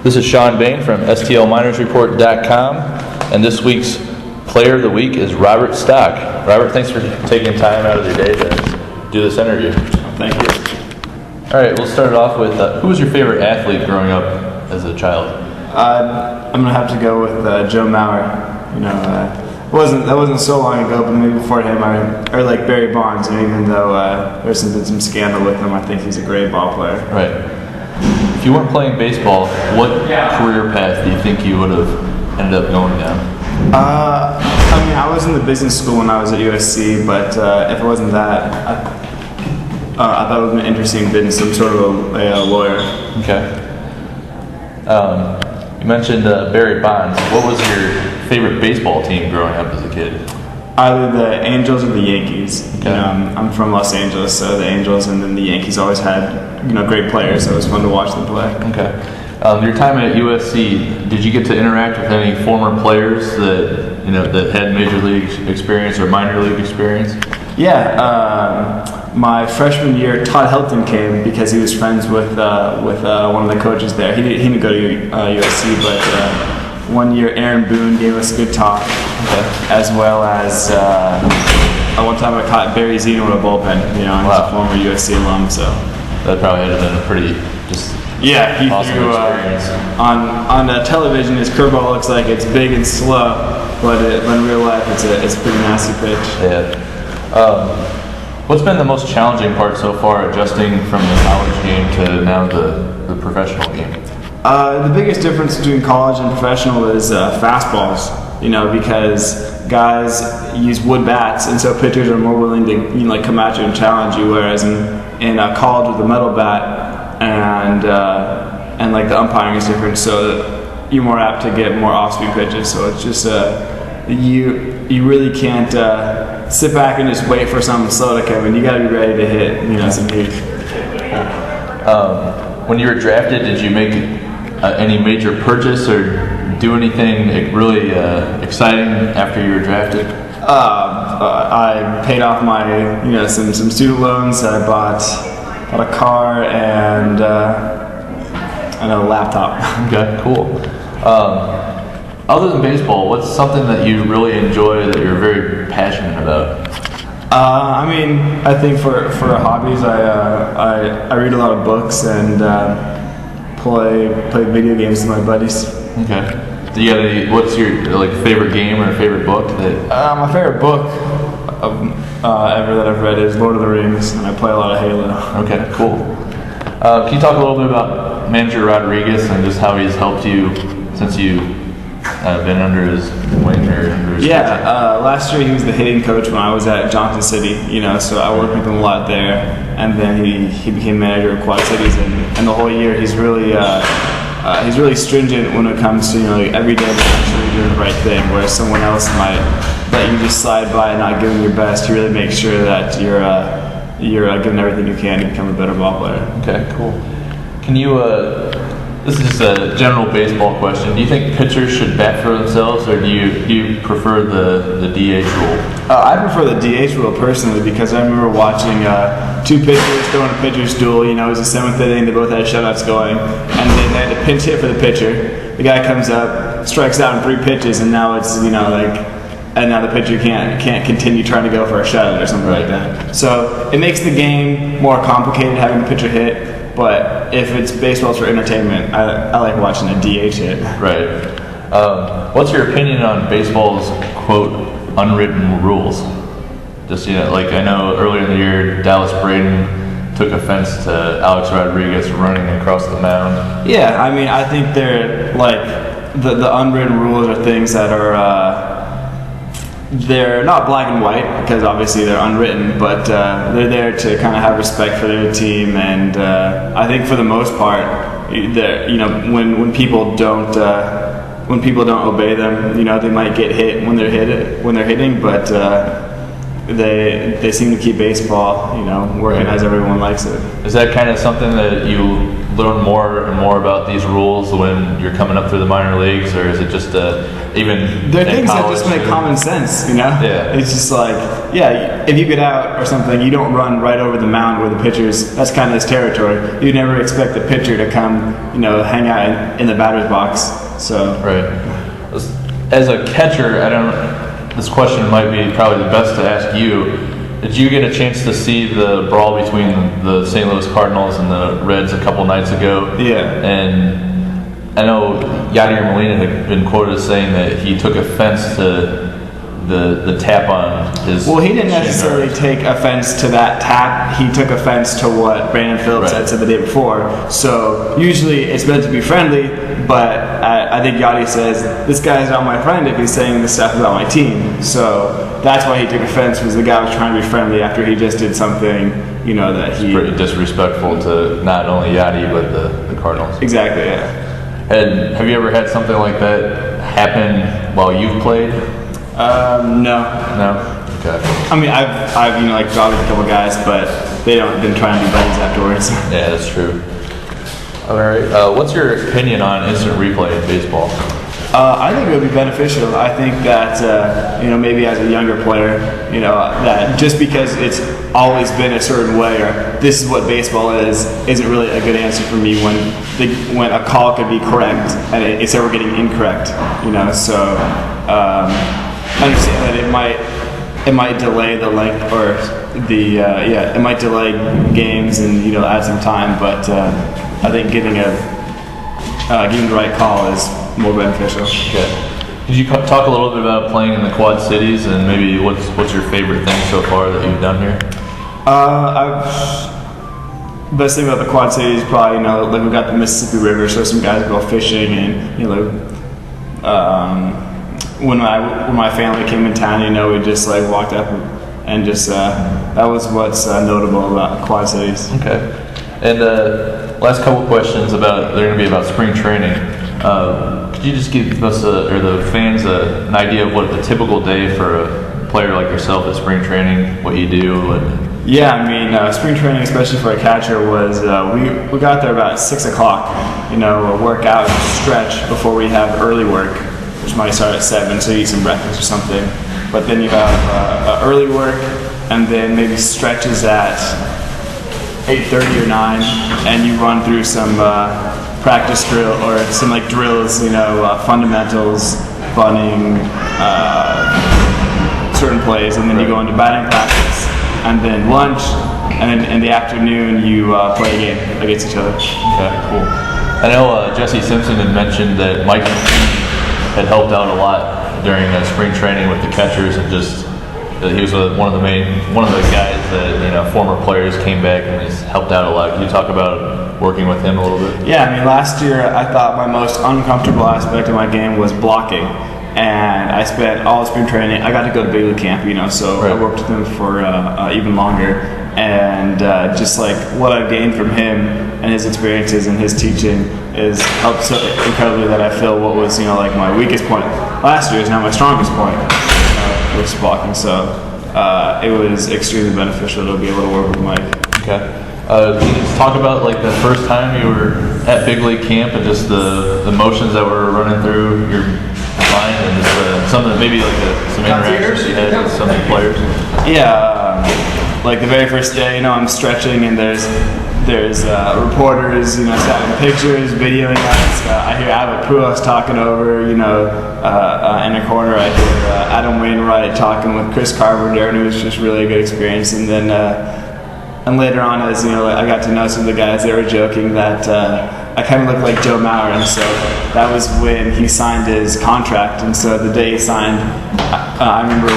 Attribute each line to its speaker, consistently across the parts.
Speaker 1: This is Sean Bain from STLMinersReport.com, and this week's Player of the Week is Robert Stock. Robert, thanks for taking time out of your day to do this interview.
Speaker 2: Thank you.
Speaker 1: All right, we'll start it off with who was your favorite athlete growing up as a child?
Speaker 2: I'm gonna have to go with Joe Mauer. That wasn't so long ago, but maybe before him, or like Barry Bonds. And even though there's been some scandal with him, I think he's a great ball player.
Speaker 1: Right. If you weren't playing baseball, what career path do you think you would have ended up going down?
Speaker 2: I was in the business school when I was at USC, but if it wasn't that, I thought it would have been interesting being some sort of a lawyer.
Speaker 1: Okay. You mentioned Barry Bonds. What was your favorite baseball team growing up as a kid?
Speaker 2: Either the Angels or the Yankees.
Speaker 1: Okay.
Speaker 2: I'm from Los Angeles, so the Angels and then the Yankees always had great players, so it was fun to watch them play.
Speaker 1: Okay. Your time at USC, did you get to interact with any former players that had major league experience or minor league experience?
Speaker 2: Yeah. My freshman year, Todd Helton came because he was friends with one of the coaches there. He didn't go to USC, but one year Aaron Boone gave us a good talk, as well as one time I caught Barry Zeno in a bullpen. He's a former USC alum, so
Speaker 1: that probably had been a pretty
Speaker 2: he
Speaker 1: awesome
Speaker 2: threw
Speaker 1: experience.
Speaker 2: On television. His curveball looks like it's big and slow, but in real life it's a pretty nasty pitch.
Speaker 1: Yeah. What's been the most challenging part so far, adjusting from the college game to now the professional game?
Speaker 2: The biggest difference between college and professional is fastballs. Because guys use wood bats, and so pitchers are more willing to come at you and challenge you. Whereas in college with a metal bat and the umpiring is different, so you're more apt to get more off-speed pitches. So it's just you really can't sit back and just wait for something slow to come in. You got to be ready to hit some heat.
Speaker 1: When you were drafted, did you make any major purchase or do anything really exciting after you were drafted?
Speaker 2: I paid off my some student loans. I bought a car and a laptop.
Speaker 1: Okay, cool. Other than baseball, what's something that you really enjoy that you're very passionate about?
Speaker 2: I think for hobbies, I read a lot of books and play video games with my buddies.
Speaker 1: Okay. Do you got any? What's your favorite game or favorite book
Speaker 2: my favorite book ever that I've read is Lord of the Rings, and I play a lot of Halo.
Speaker 1: Okay, cool. Can you talk a little bit about Manager Rodriguez and just how he's helped you since you been under his wing or under his coaching?
Speaker 2: Last year he was the hitting coach when I was at Johnson City, so I worked with him a lot there, and then he became manager of Quad Cities, and the whole year he's really stringent when it comes to every day to make sure you're doing the right thing, whereas someone else might let you just slide by and not giving your best. He really makes sure that you're giving everything you can to become a better ball player.
Speaker 1: Okay, cool. Can you this is just a general baseball question. Do you think pitchers should bat for themselves, or do you prefer the DH rule?
Speaker 2: I prefer the DH rule personally because I remember watching two pitchers throwing a pitcher's duel. It was the seventh inning. They both had shutouts going, and then they had to pinch hit for the pitcher. The guy comes up, strikes out in 3 pitches, and now it's and now the pitcher can't continue trying to go for a shutout or something like that. So it makes the game more complicated having the pitcher hit. But if it's baseball for entertainment, I like watching a DH hit.
Speaker 1: Right. What's your opinion on baseball's, quote, unwritten rules? Just, I know earlier in the year, Dallas Braden took offense to Alex Rodriguez running across the mound.
Speaker 2: Yeah, I think they're, the unwritten rules are things that are, they're not black and white because obviously they're unwritten, but they're there to kind of have respect for their team, and I think for the most part, when people don't obey them, they might get hit when they're hitting, but they seem to keep baseball, working as everyone likes it.
Speaker 1: Is that kind of something that you learn more and more about these rules when you're coming up through the minor leagues, or is it just even?
Speaker 2: They're things that just make common sense,
Speaker 1: Yeah.
Speaker 2: It's just like, if you get out or something, you don't run right over the mound where the pitcher's. That's kind of his territory. You never expect the pitcher to come, hang out in the batter's box. So.
Speaker 1: Right. As a catcher, this question might be probably the best to ask you. Did you get a chance to see the brawl between the St. Louis Cardinals and the Reds a couple nights ago?
Speaker 2: Yeah.
Speaker 1: And I know Yadier Molina had been quoted as saying that he took offense to the tap on his.
Speaker 2: Well, he didn't necessarily take offense to that tap. He took offense to what Brandon Phillips had said the day before. So usually it's meant to be friendly, but I think Yachty says, this guy's not my friend if he's saying this stuff about my team. So that's why he took offense, was the guy was trying to be friendly after he just did something, that he...
Speaker 1: It's pretty disrespectful to not only Yachty, but the Cardinals.
Speaker 2: Exactly, yeah.
Speaker 1: And have you ever had something like that happen while you've played?
Speaker 2: No.
Speaker 1: No? Okay.
Speaker 2: I mean, I've gone with a couple guys, but they don't been trying to be buddies afterwards.
Speaker 1: Yeah, that's true. All right. What's your opinion on instant replay in baseball?
Speaker 2: I think it would be beneficial. I think that maybe as a younger player, that just because it's always been a certain way, or this is what baseball isn't really a good answer for me when a call could be correct and it's ever getting incorrect. So I understand that it might delay the length or it might delay games and add some time, but I think getting the right call is more beneficial.
Speaker 1: Okay. Could you talk a little bit about playing in the Quad Cities and maybe what's your favorite thing so far that you've done here?
Speaker 2: Best thing about the Quad Cities is probably like we've got the Mississippi River, so some guys go fishing, and when my family came in town, we just like walked up and just that was what's notable about Quad Cities.
Speaker 1: Okay. And last couple questions they're going to be about spring training. Could you just give us or the fans an idea of what the typical day for a player like yourself at spring training, what you do?
Speaker 2: Yeah, I mean, spring training, especially for a catcher, was we got there about 6 o'clock. Work out, stretch before we have early work, which might start at 7, so you eat some breakfast or something. But then you have early work, and then maybe stretches at 8:30 or 9, and you run through some practice drill or some like drills, fundamentals, bunting, certain plays, and then you go into batting practice, and then lunch, and then in the afternoon you play a game against each other.
Speaker 1: Okay, cool. I know Jesse Simpson had mentioned that Mike had helped out a lot during spring training with the catchers, and just he was one of the guys that former players came back and he's helped out a lot. Can you talk about working with him a little bit?
Speaker 2: Yeah, I mean, last year I thought my most uncomfortable aspect of my game was blocking, and I spent all spring training. I got to go to big league camp, so I worked with him for even longer, and just like what I've gained from him and his experiences and his teaching is helped so incredibly that I feel what was like my weakest point last year is now my strongest point. Which is blocking, so it was extremely beneficial to be able to work with Mike.
Speaker 1: Okay. Can you just talk about like the first time you were at big league camp and just the emotions that were running through your mind and just some interactions you had with some of the players?
Speaker 2: Yeah, like the very first day, I'm stretching and there's reporters, snapping pictures, videoing us. I hear Albert Pujols talking over, in the corner. I hear Adam Wainwright talking with Chris Carpenter, and it was just really a good experience. And then, and later on, as I got to know some of the guys, they were joking that I kind of looked like Joe Mauer, and so that was when he signed his contract. And so the day he signed, I remember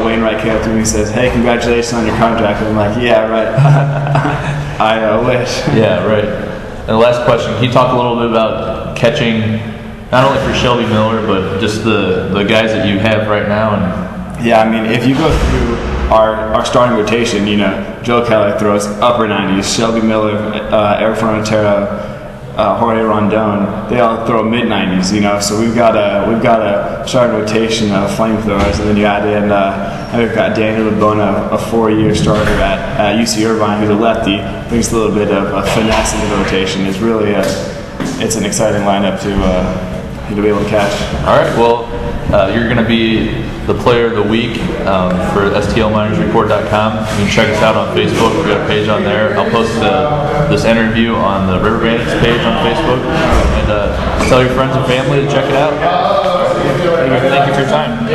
Speaker 2: Wainwright came up to me and says, "Hey, congratulations on your contract." And I'm like, "Yeah, right." I wish.
Speaker 1: Yeah, right. And the last question, can you talk a little bit about catching, not only for Shelby Miller, but just the guys that you have right now? And
Speaker 2: yeah, I mean, if you go through our starting rotation, Joe Kelly throws upper 90s, Shelby Miller, Eric Formentero, Jorge Rondon, they all throw mid-90s, so we've got a starting rotation of flamethrowers, and then you add in, we've got Daniel Labona, a 4-year starter at UC Irvine, who's a lefty, brings a little bit of finesse into the rotation. It's really it's an exciting lineup to be able to catch.
Speaker 1: All right, well, you're going to be the player of the week for STLMinersReport.com. You can check us out on Facebook. We've got a page on there. I'll post this interview on the River Bandits page on Facebook. And tell your friends and family to check it out. Thank you for your time.